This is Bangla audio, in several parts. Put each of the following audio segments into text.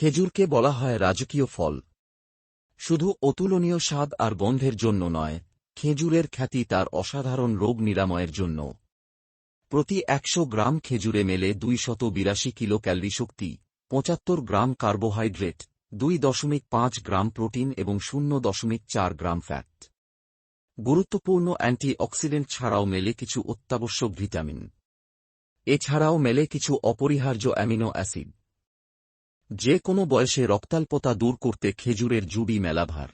খেজুরকে বলা হয় রাজকীয় ফল। শুধু অতুলনীয় স্বাদ আর গন্ধের জন্য নয়, খেজুরের খ্যাতি তার অসাধারণ রোগ নিরাময়ের জন্য। প্রতি ১০০ গ্রাম খেজুরে মেলে ২৮২ কিলো ক্যালরি শক্তি, ৭৫ গ্রাম কার্বোহাইড্রেট, ২.৫ গ্রাম প্রোটিন এবং ০.৪ গ্রাম ফ্যাট। গুরুত্বপূর্ণ অ্যান্টি-অক্সিডেন্ট ছাড়াও মেলে কিছু অত্যাবশ্যক ভিটামিন। এছাড়াও মেলে কিছু অপরিহার্য অ্যামিনো অ্যাসিড। যে কোনো বয়সে রক্তাল্পতা দূর করতে খেজুরের জুড়ি মেলাভার।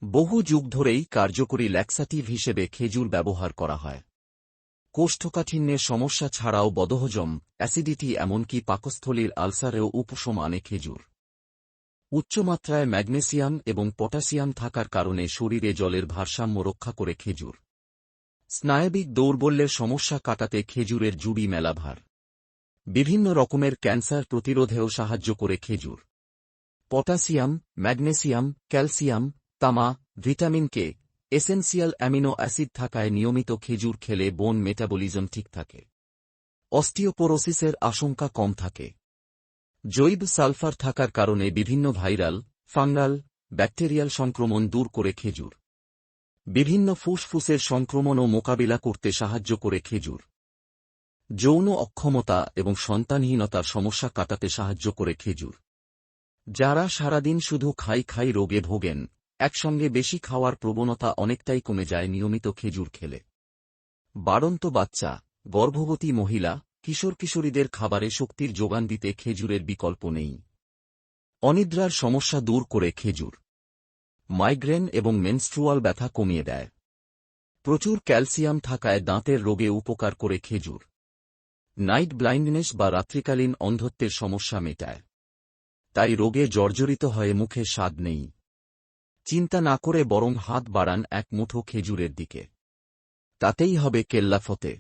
বহু যুগ ধরেই কার্যকরী ল্যাক্সাটিভ হিসেবে খেজুর ব্যবহার করা হয়। কোষ্ঠকাঠিন্যের সমস্যা ছাড়াও বদহজম, অ্যাসিডিটি এমনকি পাকস্থলীর আলসারেও উপশম আনে খেজুর। উচ্চমাত্রায় ম্যাগনেসিয়াম এবং পটাশিয়াম থাকার কারণে শরীরে জলের ভারসাম্য রক্ষা করে খেজুর। স্নায়বিক দৌর্বল্যের সমস্যা কাটাতে খেজুরের জুড়ি মেলাভার। বিভিন্ন রকমের ক্যান্সার প্রতিরোধেও সাহায্য করে খেজুর। পটাশিয়াম, ম্যাগনেসিয়াম, ক্যালসিয়াম, তামা, vitamin K, essential amino acid থাকায় নিয়মিত খেজুর খেলে বোন মেটাবলিজম ঠিক থাকে। অস্টিওপোরোসিসের আশঙ্কা কম থাকে। জৈব সালফার থাকার কারণে বিভিন্ন ভাইরাল, ফাঙ্গাল, ব্যাকটেরিয়াল সংক্রমণ দূর করে খেজুর। বিভিন্ন ফুসফুসের সংক্রমণও মোকাবিলা করতে সাহায্য করে খেজুর। যৌন অক্ষমতা এবং সন্তানহীনতার সমস্যা কাটাতে সাহায্য করে খেজুর। যারা সারাদিন শুধু খাই রোগে ভোগেন, একসঙ্গে বেশি খাওয়ার প্রবণতা অনেকটাই কমে যায় নিয়মিত খেজুর খেলে। বাড়ন্ত বাচ্চা, গর্ভবতী মহিলা, কিশোর-কিশোরীদের খাবারে শক্তির যোগান দিতে খেজুরের বিকল্প নেই। অনিদ্রার সমস্যা দূর করে খেজুর। মাইগ্রেন এবং মেনস্ট্রুয়াল ব্যথা কমিয়ে দেয়। প্রচুর ক্যালসিয়াম থাকায় দাঁতের রোগে উপকার করে খেজুর। নাইট ব্লাইন্ডনেস বা রাত্রিকালীন অন্ধত্বের সমস্যা মেটায়। তাই রোগে জর্জরিত হয়ে মুখে স্বাদ নেই। চিন্তা না করে বরং হাত বাড়ান এক মুঠো খেজুরের দিকে। তাতেই হবে কেল্লা ফতে।